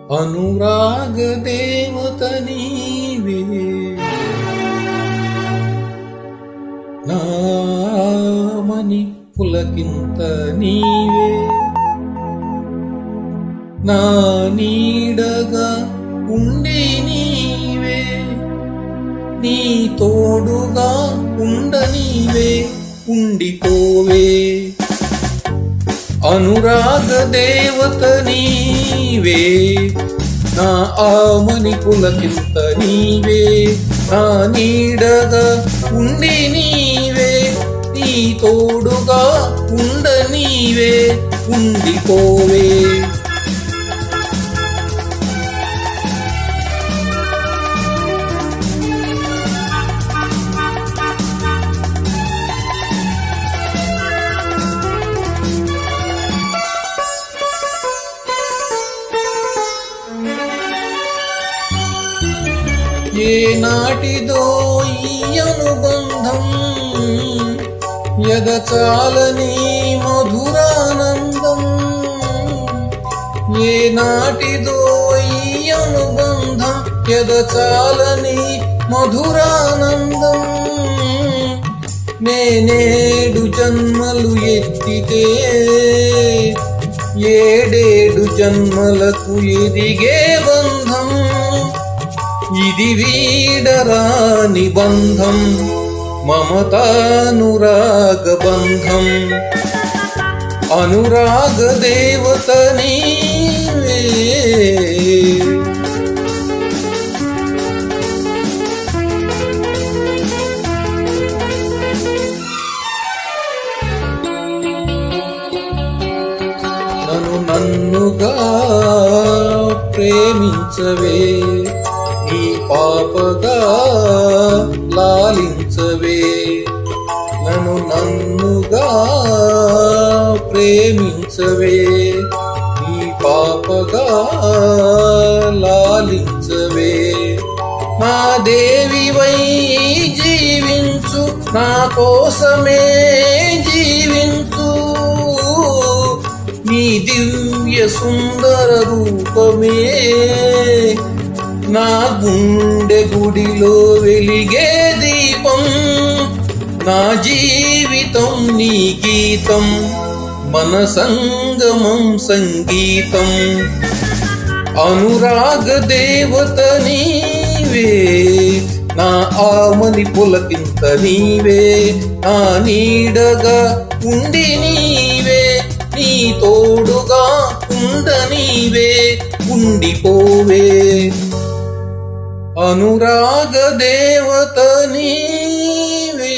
అనురాగ దేవత నీవే నామని పులకింత నీవే నా నీడగా ఉండి నీవే నీ తోడుగా ఉండనీవే ఉండిపోవే అనురాగ దేవత నీవే నా ఆమని పులకింత నీవే నా నీడగా ఉండి నీవే నీ తోడుగా ఉండనీవే ఉండిపోవే ఏ నాటిదో ఈ అనుబంధం ఎదచాలని మధురానందం ఏ నాటిదో ఈ అనుబంధం ఎదచాలని మధురానందం నేనేడు జన్మలు ఎత్తితే ఏడేడు జన్మలకు ఎదిగే బంధం ఇది వీడరాని బంధం మమతానురాగ బంధం అనురాగ దేవత నీవే నన్నుగా ప్రేమించవే నీ పాపగా లాలించవే నన్నుగా ప్రేమించవే నీ పాపగా లాలించవే నా దేవివై జీవించు నా కోసమే జీవించు నీ దివ్య సుందర రూపమే నా గుండె గుడిలో వెలిగే దీపం నా జీవితం నీ గీతం మన సంగమం సంగీతం అనురాగ దేవత నీవే నా ఆమని పులకింత నీవే నా నీడగా ఉండి నీవే నీ తోడుగా ఉండనీవే ఉండిపోవే అనురాగ దేవత నీవే